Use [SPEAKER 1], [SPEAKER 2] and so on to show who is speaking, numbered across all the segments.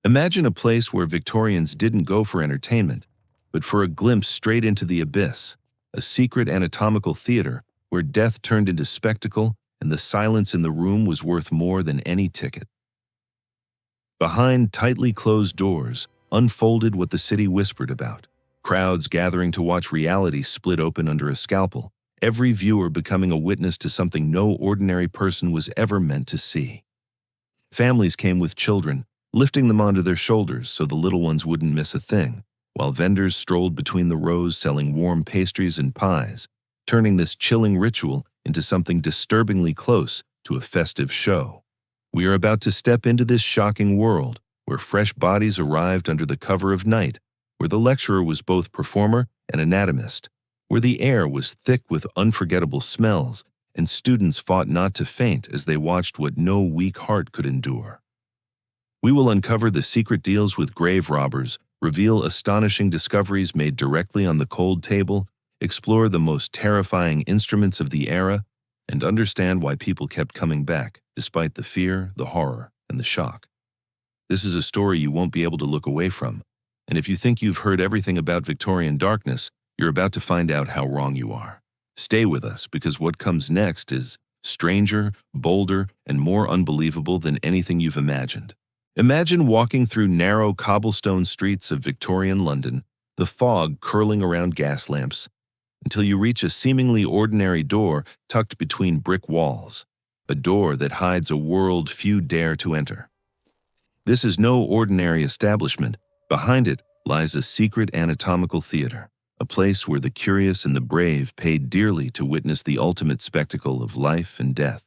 [SPEAKER 1] Imagine a place where Victorians didn't go for entertainment, but for a glimpse straight into the abyss, a secret anatomical theater where death turned into spectacle and the silence in the room was worth more than any ticket. Behind tightly closed doors unfolded what the city whispered about, crowds gathering to watch reality split open under a scalpel, every viewer becoming a witness to something no ordinary person was ever meant to see. Families came with children, lifting them onto their shoulders so the little ones wouldn't miss a thing, while vendors strolled between the rows selling warm pastries and pies, turning this chilling ritual into something disturbingly close to a festive show. We are about to step into this shocking world where fresh bodies arrived under the cover of night, where the lecturer was both performer and anatomist, where the air was thick with unforgettable smells, and students fought not to faint as they watched what no weak heart could endure. We will uncover the secret deals with grave robbers, reveal astonishing discoveries made directly on the cold table, explore the most terrifying instruments of the era, and understand why people kept coming back, despite the fear, the horror, and the shock. This is a story you won't be able to look away from, and if you think you've heard everything about Victorian darkness, you're about to find out how wrong you are. Stay with us, because what comes next is stranger, bolder, and more unbelievable than anything you've imagined. Imagine walking through narrow cobblestone streets of Victorian London, the fog curling around gas lamps, until you reach a seemingly ordinary door tucked between brick walls, a door that hides a world few dare to enter. This is no ordinary establishment. Behind it lies a secret anatomical theater, a place where the curious and the brave paid dearly to witness the ultimate spectacle of life and death.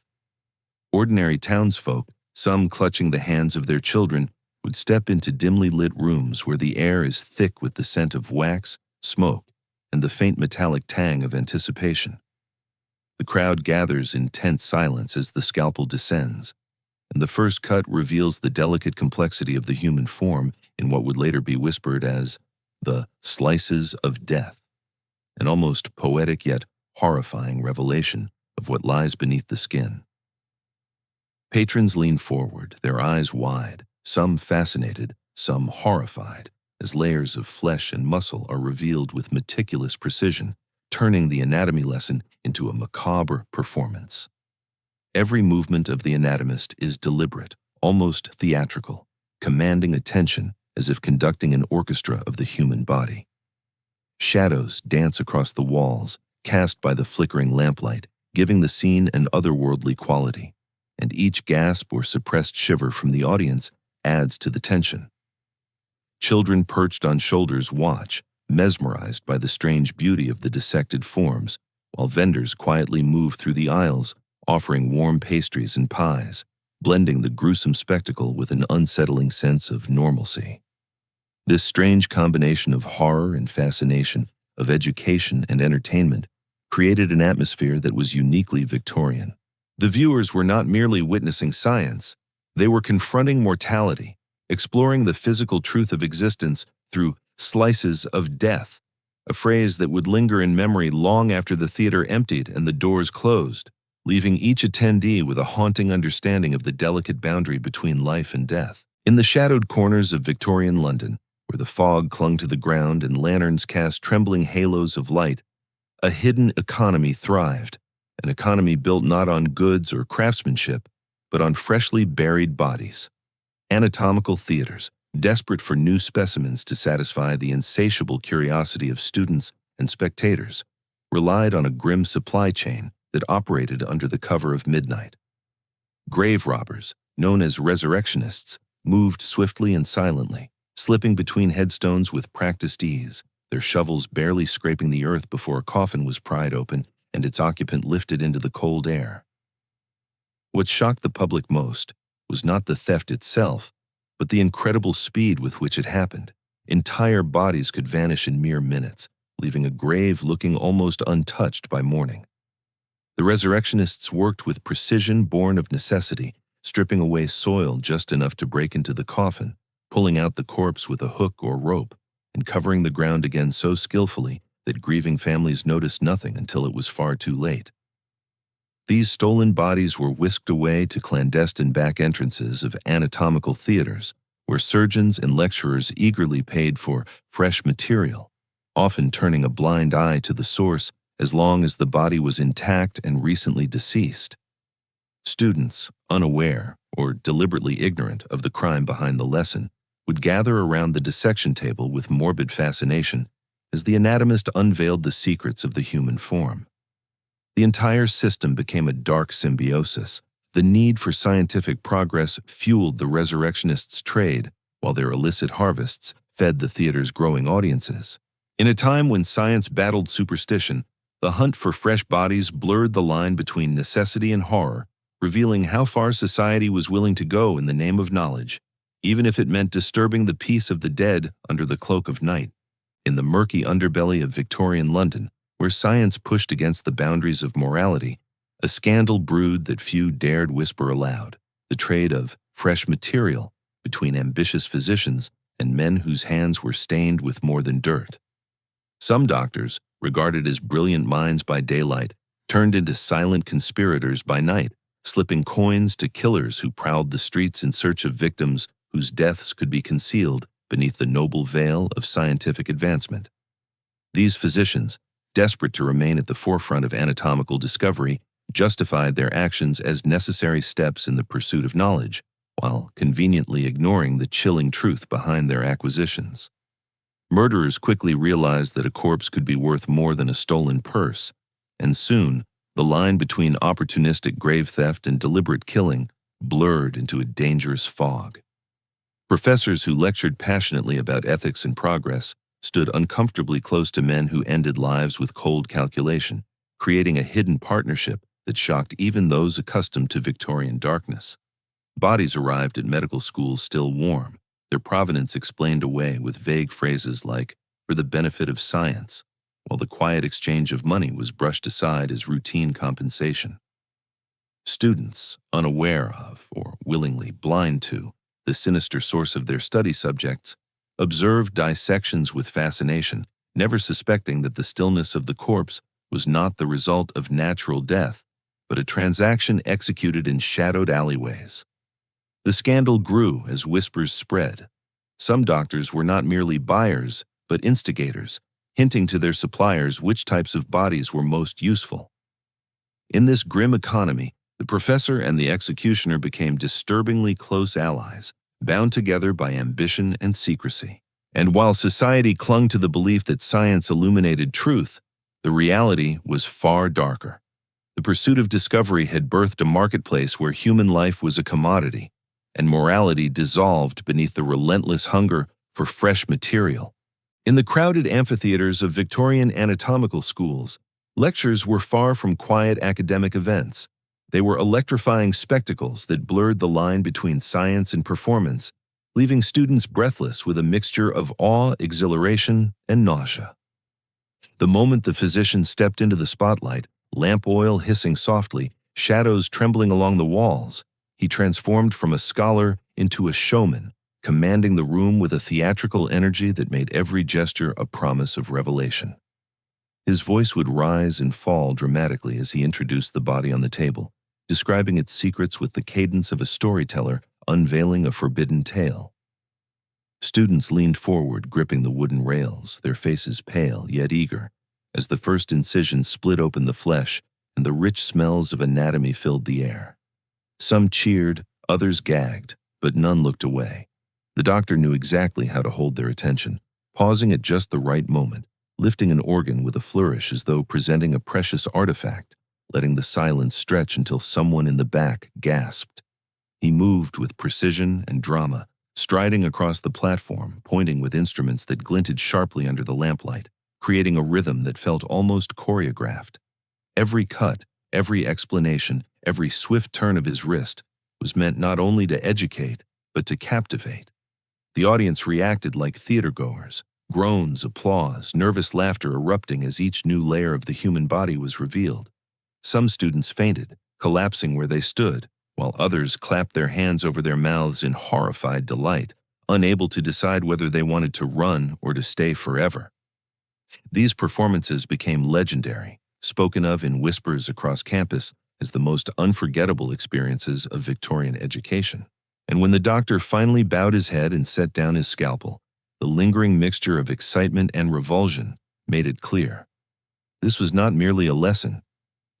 [SPEAKER 1] Ordinary townsfolk, some clutching the hands of their children, would step into dimly lit rooms where the air is thick with the scent of wax, smoke, and the faint metallic tang of anticipation. The crowd gathers in tense silence as the scalpel descends, and the first cut reveals the delicate complexity of the human form in what would later be whispered as the slices of death, an almost poetic yet horrifying revelation of what lies beneath the skin. Patrons lean forward, their eyes wide, some fascinated, some horrified, as layers of flesh and muscle are revealed with meticulous precision, turning the anatomy lesson into a macabre performance. Every movement of the anatomist is deliberate, almost theatrical, commanding attention as if conducting an orchestra of the human body. Shadows dance across the walls, cast by the flickering lamplight, giving the scene an otherworldly quality, and each gasp or suppressed shiver from the audience adds to the tension. Children perched on shoulders watch, mesmerized by the strange beauty of the dissected forms, while vendors quietly move through the aisles, offering warm pastries and pies, blending the gruesome spectacle with an unsettling sense of normalcy. This strange combination of horror and fascination, of education and entertainment, created an atmosphere that was uniquely Victorian. The viewers were not merely witnessing science, they were confronting mortality, exploring the physical truth of existence through slices of death, a phrase that would linger in memory long after the theater emptied and the doors closed, leaving each attendee with a haunting understanding of the delicate boundary between life and death. In the shadowed corners of Victorian London, where the fog clung to the ground and lanterns cast trembling halos of light, a hidden economy thrived, an economy built not on goods or craftsmanship, but on freshly buried bodies. Anatomical theaters, desperate for new specimens to satisfy the insatiable curiosity of students and spectators, relied on a grim supply chain that operated under the cover of midnight. Grave robbers, known as resurrectionists, moved swiftly and silently, slipping between headstones with practiced ease, their shovels barely scraping the earth before a coffin was pried open and its occupant lifted into the cold air. What shocked the public most was not the theft itself, but the incredible speed with which it happened. Entire bodies could vanish in mere minutes, leaving a grave looking almost untouched by morning. The resurrectionists worked with precision born of necessity, stripping away soil just enough to break into the coffin, pulling out the corpse with a hook or rope, and covering the ground again so skillfully that grieving families noticed nothing until it was far too late. These stolen bodies were whisked away to clandestine back entrances of anatomical theaters, where surgeons and lecturers eagerly paid for fresh material, often turning a blind eye to the source as long as the body was intact and recently deceased. Students, unaware or deliberately ignorant of the crime behind the lesson, would gather around the dissection table with morbid fascination as the anatomist unveiled the secrets of the human form. The entire system became a dark symbiosis. The need for scientific progress fueled the resurrectionists' trade, while their illicit harvests fed the theater's growing audiences. In a time when science battled superstition, the hunt for fresh bodies blurred the line between necessity and horror, revealing how far society was willing to go in the name of knowledge, even if it meant disturbing the peace of the dead under the cloak of night. In the murky underbelly of Victorian London, where science pushed against the boundaries of morality, a scandal brewed that few dared whisper aloud: the trade of fresh material between ambitious physicians and men whose hands were stained with more than dirt. Some doctors, regarded as brilliant minds by daylight, turned into silent conspirators by night, slipping coins to killers who prowled the streets in search of victims whose deaths could be concealed beneath the noble veil of scientific advancement. These physicians, desperate to remain at the forefront of anatomical discovery, justified their actions as necessary steps in the pursuit of knowledge, while conveniently ignoring the chilling truth behind their acquisitions. Murderers quickly realized that a corpse could be worth more than a stolen purse, and soon the line between opportunistic grave theft and deliberate killing blurred into a dangerous fog. Professors who lectured passionately about ethics and progress stood uncomfortably close to men who ended lives with cold calculation, creating a hidden partnership that shocked even those accustomed to Victorian darkness. Bodies arrived at medical schools still warm, their provenance explained away with vague phrases like, "for the benefit of science," while the quiet exchange of money was brushed aside as routine compensation. Students, unaware of, or willingly blind to, the sinister source of their study subjects, observed dissections with fascination, never suspecting that the stillness of the corpse was not the result of natural death, but a transaction executed in shadowed alleyways. The scandal grew as whispers spread. Some doctors were not merely buyers, but instigators, hinting to their suppliers which types of bodies were most useful. In this grim economy, the professor and the executioner became disturbingly close allies, bound together by ambition and secrecy. And while society clung to the belief that science illuminated truth, the reality was far darker. The pursuit of discovery had birthed a marketplace where human life was a commodity, and morality dissolved beneath the relentless hunger for fresh material. In the crowded amphitheaters of Victorian anatomical schools, lectures were far from quiet academic events. They were electrifying spectacles that blurred the line between science and performance, leaving students breathless with a mixture of awe, exhilaration, and nausea. The moment the physician stepped into the spotlight, lamp oil hissing softly, shadows trembling along the walls, he transformed from a scholar into a showman, commanding the room with a theatrical energy that made every gesture a promise of revelation. His voice would rise and fall dramatically as he introduced the body on the table, describing its secrets with the cadence of a storyteller unveiling a forbidden tale. Students leaned forward, gripping the wooden rails, their faces pale yet eager, as the first incision split open the flesh and the rich smells of anatomy filled the air. Some cheered, others gagged, but none looked away. The doctor knew exactly how to hold their attention, pausing at just the right moment, lifting an organ with a flourish as though presenting a precious artifact, letting the silence stretch until someone in the back gasped. He moved with precision and drama, striding across the platform, pointing with instruments that glinted sharply under the lamplight, creating a rhythm that felt almost choreographed. Every cut, every explanation, every swift turn of his wrist was meant not only to educate, but to captivate. The audience reacted like theatergoers, groans, applause, nervous laughter erupting as each new layer of the human body was revealed. Some students fainted, collapsing where they stood, while others clapped their hands over their mouths in horrified delight, unable to decide whether they wanted to run or to stay forever. These performances became legendary, spoken of in whispers across campus as the most unforgettable experiences of Victorian education. And when the doctor finally bowed his head and set down his scalpel, the lingering mixture of excitement and revulsion made it clear. This was not merely a lesson.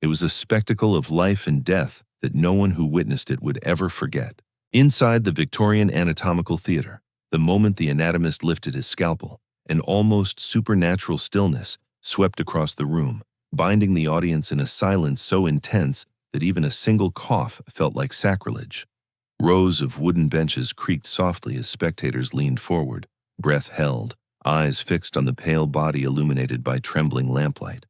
[SPEAKER 1] It was a spectacle of life and death that no one who witnessed it would ever forget. Inside the Victorian Anatomical Theatre, the moment the anatomist lifted his scalpel, an almost supernatural stillness swept across the room, binding the audience in a silence so intense that even a single cough felt like sacrilege. Rows of wooden benches creaked softly as spectators leaned forward, breath held, eyes fixed on the pale body illuminated by trembling lamplight.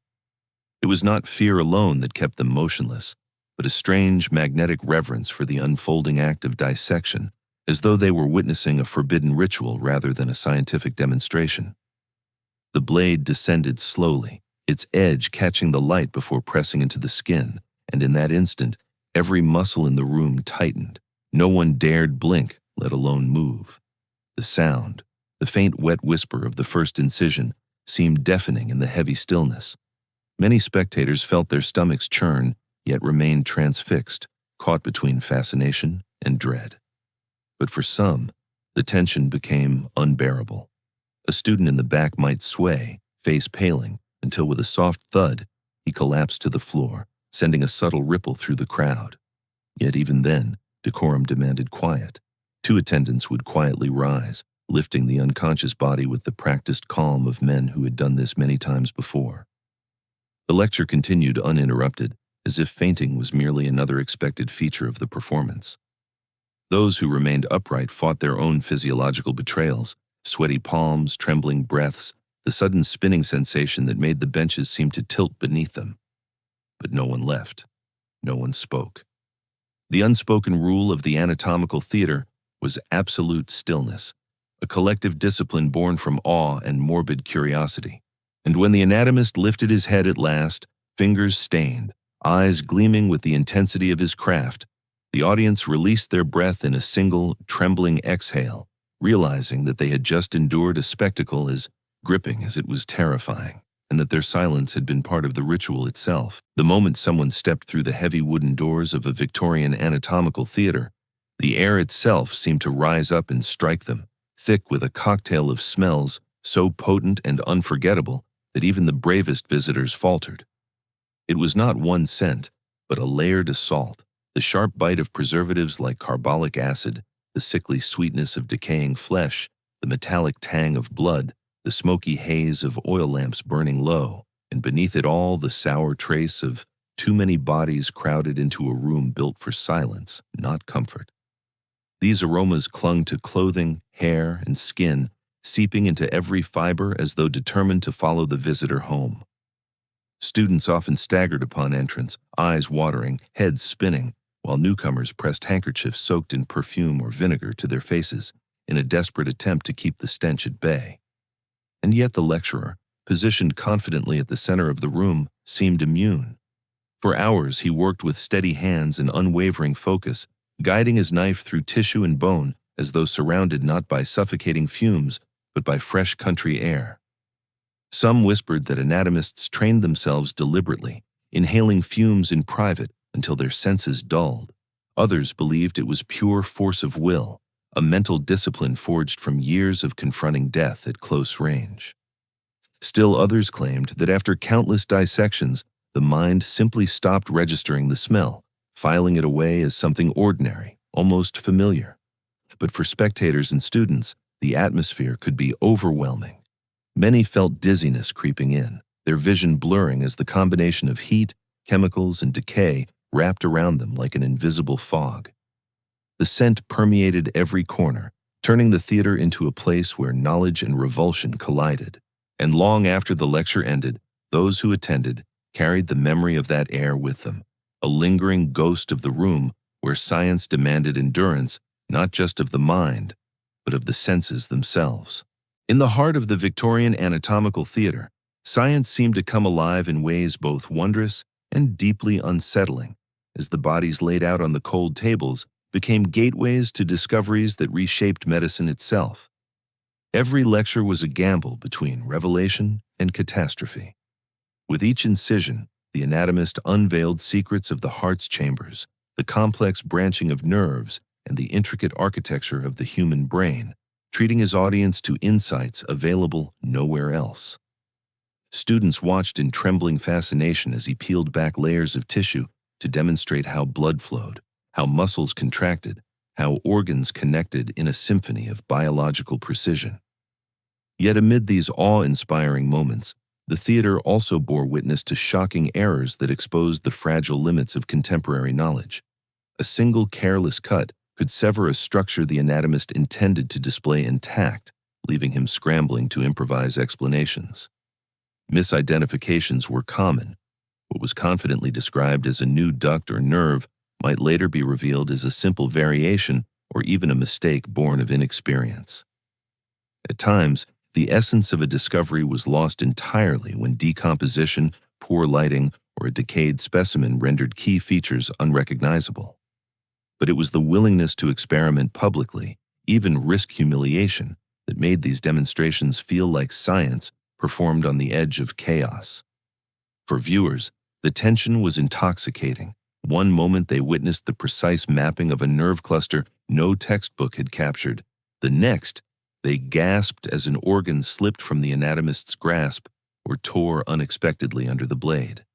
[SPEAKER 1] It was not fear alone that kept them motionless, but a strange, magnetic reverence for the unfolding act of dissection, as though they were witnessing a forbidden ritual rather than a scientific demonstration. The blade descended slowly, its edge catching the light before pressing into the skin, and in that instant, every muscle in the room tightened. No one dared blink, let alone move. The sound, the faint wet whisper of the first incision, seemed deafening in the heavy stillness. Many spectators felt their stomachs churn, yet remained transfixed, caught between fascination and dread. But for some, the tension became unbearable. A student in the back might sway, face paling, until with a soft thud, he collapsed to the floor, sending a subtle ripple through the crowd. Yet even then, decorum demanded quiet. Two attendants would quietly rise, lifting the unconscious body with the practiced calm of men who had done this many times before. The lecture continued uninterrupted, as if fainting was merely another expected feature of the performance. Those who remained upright fought their own physiological betrayals, sweaty palms, trembling breaths, the sudden spinning sensation that made the benches seem to tilt beneath them. But no one left. No one spoke. The unspoken rule of the anatomical theater was absolute stillness, a collective discipline born from awe and morbid curiosity. And when the anatomist lifted his head at last, fingers stained, eyes gleaming with the intensity of his craft, the audience released their breath in a single, trembling exhale, realizing that they had just endured a spectacle as gripping as it was terrifying, and that their silence had been part of the ritual itself. The moment someone stepped through the heavy wooden doors of a Victorian anatomical theater, the air itself seemed to rise up and strike them, thick with a cocktail of smells so potent and unforgettable that even the bravest visitors faltered. It was not one scent, but a layered assault, the sharp bite of preservatives like carbolic acid, the sickly sweetness of decaying flesh, the metallic tang of blood, the smoky haze of oil lamps burning low, and beneath it all the sour trace of too many bodies crowded into a room built for silence, not comfort. These aromas clung to clothing, hair, and skin, seeping into every fiber as though determined to follow the visitor home. Students often staggered upon entrance, eyes watering, heads spinning, while newcomers pressed handkerchiefs soaked in perfume or vinegar to their faces in a desperate attempt to keep the stench at bay. And yet the lecturer, positioned confidently at the center of the room, seemed immune. For hours he worked with steady hands and unwavering focus, guiding his knife through tissue and bone as though surrounded not by suffocating fumes, but by fresh country air. Some whispered that anatomists trained themselves deliberately, inhaling fumes in private until their senses dulled. Others believed it was pure force of will, a mental discipline forged from years of confronting death at close range. Still others claimed that after countless dissections, the mind simply stopped registering the smell, filing it away as something ordinary, almost familiar. But for spectators and students, the atmosphere could be overwhelming. Many felt dizziness creeping in, their vision blurring as the combination of heat, chemicals, and decay wrapped around them like an invisible fog. The scent permeated every corner, turning the theater into a place where knowledge and revulsion collided. And long after the lecture ended, those who attended carried the memory of that air with them, a lingering ghost of the room where science demanded endurance not just of the mind, but of the senses themselves. In the heart of the Victorian anatomical theater, science seemed to come alive in ways both wondrous and deeply unsettling, as the bodies laid out on the cold tables became gateways to discoveries that reshaped medicine itself. Every lecture was a gamble between revelation and catastrophe. With each incision, the anatomist unveiled secrets of the heart's chambers, the complex branching of nerves, and the intricate architecture of the human brain, treating his audience to insights available nowhere else. Students watched in trembling fascination as he peeled back layers of tissue to demonstrate how blood flowed, how muscles contracted, how organs connected in a symphony of biological precision. Yet amid these awe-inspiring moments, the theater also bore witness to shocking errors that exposed the fragile limits of contemporary knowledge. A single careless cut could sever a structure the anatomist intended to display intact, leaving him scrambling to improvise explanations. Misidentifications were common. What was confidently described as a new duct or nerve might later be revealed as a simple variation or even a mistake born of inexperience. At times, the essence of a discovery was lost entirely when decomposition, poor lighting, or a decayed specimen rendered key features unrecognizable. But it was the willingness to experiment publicly, even risk humiliation, that made these demonstrations feel like science performed on the edge of chaos. For viewers, the tension was intoxicating. One moment they witnessed the precise mapping of a nerve cluster no textbook had captured. The next, they gasped as an organ slipped from the anatomist's grasp or tore unexpectedly under the blade.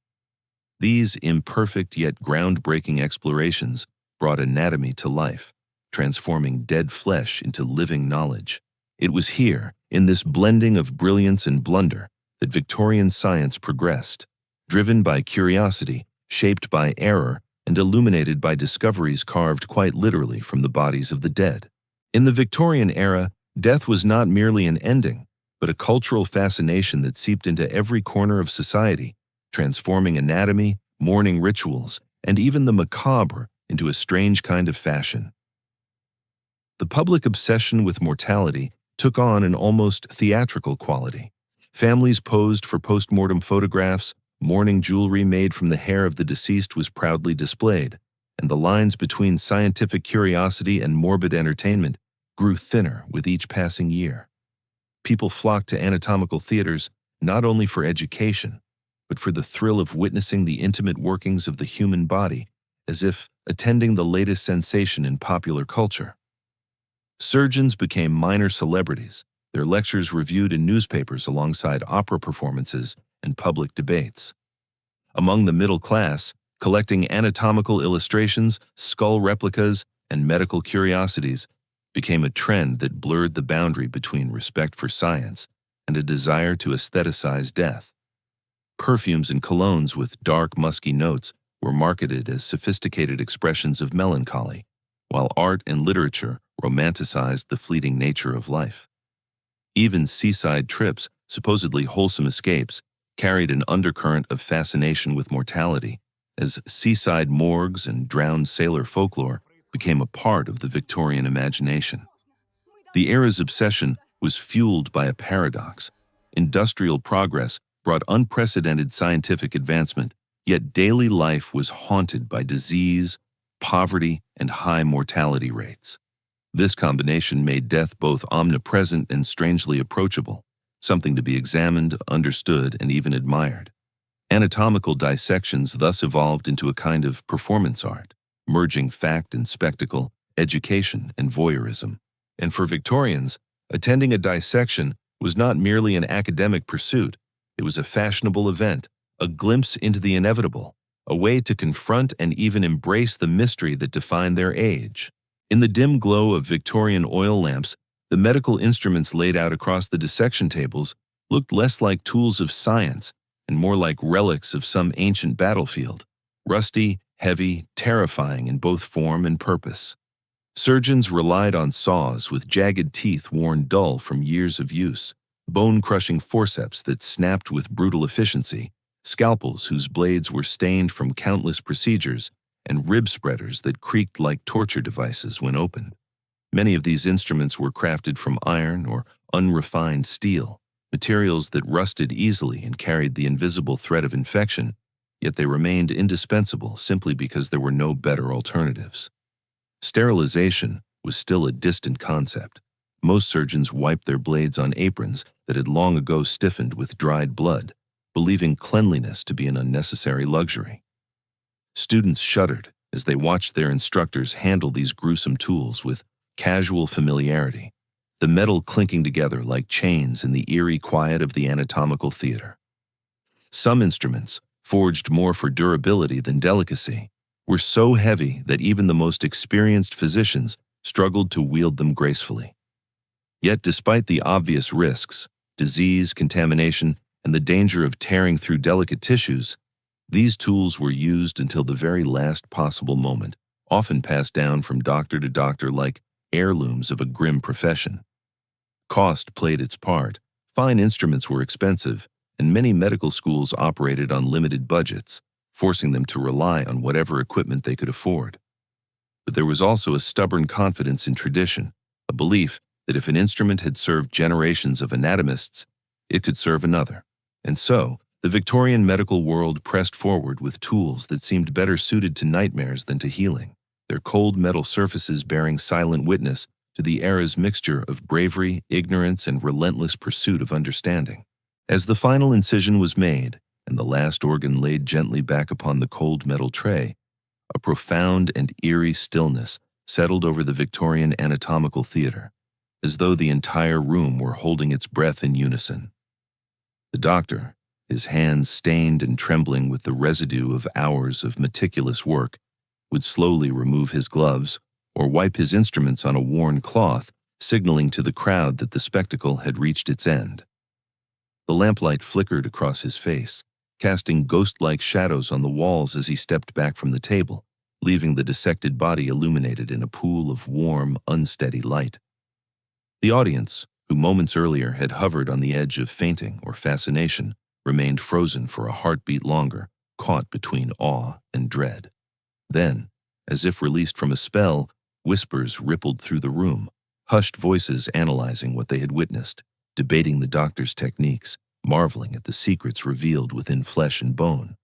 [SPEAKER 1] These imperfect yet groundbreaking explorations brought anatomy to life, transforming dead flesh into living knowledge. It was here, in this blending of brilliance and blunder, that Victorian science progressed, driven by curiosity, shaped by error, and illuminated by discoveries carved quite literally from the bodies of the dead. In the Victorian era, death was not merely an ending, but a cultural fascination that seeped into every corner of society, transforming anatomy, mourning rituals, and even the macabre into a strange kind of fashion. The public obsession with mortality took on an almost theatrical quality. Families posed for post-mortem photographs, mourning jewelry made from the hair of the deceased was proudly displayed, and the lines between scientific curiosity and morbid entertainment grew thinner with each passing year. People flocked to anatomical theaters not only for education, but for the thrill of witnessing the intimate workings of the human body, as if attending the latest sensation in popular culture. Surgeons became minor celebrities, their lectures reviewed in newspapers alongside opera performances and public debates. Among the middle class, collecting anatomical illustrations, skull replicas, and medical curiosities became a trend that blurred the boundary between respect for science and a desire to aestheticize death. Perfumes and colognes with dark, musky notes were marketed as sophisticated expressions of melancholy, while art and literature romanticized the fleeting nature of life. Even seaside trips, supposedly wholesome escapes, carried an undercurrent of fascination with mortality, as seaside morgues and drowned sailor folklore became a part of the Victorian imagination. The era's obsession was fueled by a paradox. Industrial progress brought unprecedented scientific advancement, yet daily life was haunted by disease, poverty, and high mortality rates. This combination made death both omnipresent and strangely approachable, something to be examined, understood, and even admired. Anatomical dissections thus evolved into a kind of performance art, merging fact and spectacle, education and voyeurism. And for Victorians, attending a dissection was not merely an academic pursuit, it was a fashionable event, a glimpse into the inevitable, a way to confront and even embrace the mystery that defined their age. In the dim glow of Victorian oil lamps, the medical instruments laid out across the dissection tables looked less like tools of science and more like relics of some ancient battlefield, rusty, heavy, terrifying in both form and purpose. Surgeons relied on saws with jagged teeth worn dull from years of use, bone-crushing forceps that snapped with brutal efficiency, scalpels whose blades were stained from countless procedures, and rib spreaders that creaked like torture devices when opened. Many of these instruments were crafted from iron or unrefined steel, materials that rusted easily and carried the invisible threat of infection, yet they remained indispensable simply because there were no better alternatives. Sterilization was still a distant concept. Most surgeons wiped their blades on aprons that had long ago stiffened with dried blood, believing cleanliness to be an unnecessary luxury. Students shuddered as they watched their instructors handle these gruesome tools with casual familiarity, the metal clinking together like chains in the eerie quiet of the anatomical theater. Some instruments, forged more for durability than delicacy, were so heavy that even the most experienced physicians struggled to wield them gracefully. Yet despite the obvious risks, disease, contamination, and the danger of tearing through delicate tissues, these tools were used until the very last possible moment, often passed down from doctor to doctor like heirlooms of a grim profession. Cost played its part. Fine instruments were expensive, and many medical schools operated on limited budgets, forcing them to rely on whatever equipment they could afford. But there was also a stubborn confidence in tradition, a belief that if an instrument had served generations of anatomists, it could serve another. And so, the Victorian medical world pressed forward with tools that seemed better suited to nightmares than to healing, their cold metal surfaces bearing silent witness to the era's mixture of bravery, ignorance, and relentless pursuit of understanding. As the final incision was made, and the last organ laid gently back upon the cold metal tray, a profound and eerie stillness settled over the Victorian anatomical theater, as though the entire room were holding its breath in unison. The doctor, his hands stained and trembling with the residue of hours of meticulous work, would slowly remove his gloves or wipe his instruments on a worn cloth, signaling to the crowd that the spectacle had reached its end. The lamplight flickered across his face, casting ghost-like shadows on the walls as he stepped back from the table, leaving the dissected body illuminated in a pool of warm, unsteady light. The audience, who moments earlier had hovered on the edge of fainting or fascination, remained frozen for a heartbeat longer, caught between awe and dread. Then, as if released from a spell, whispers rippled through the room, hushed voices analyzing what they had witnessed, debating the doctor's techniques, marveling at the secrets revealed within flesh and bone.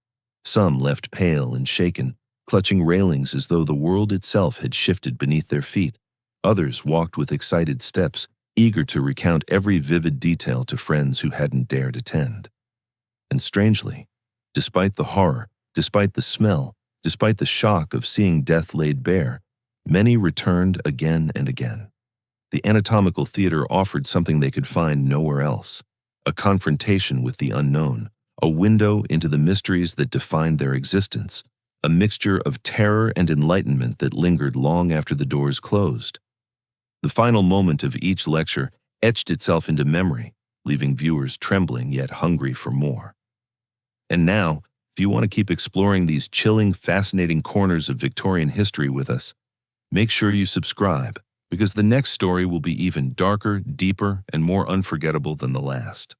[SPEAKER 1] Some left pale and shaken, clutching railings as though the world itself had shifted beneath their feet. Others walked with excited steps, eager to recount every vivid detail to friends who hadn't dared attend. And strangely, despite the horror, despite the smell, despite the shock of seeing death laid bare, many returned again and again. The anatomical theater offered something they could find nowhere else: a confrontation with the unknown, a window into the mysteries that defined their existence, a mixture of terror and enlightenment that lingered long after the doors closed. The final moment of each lecture etched itself into memory, leaving viewers trembling yet hungry for more. And now, if you want to keep exploring these chilling, fascinating corners of Victorian history with us, make sure you subscribe, because the next story will be even darker, deeper, and more unforgettable than the last.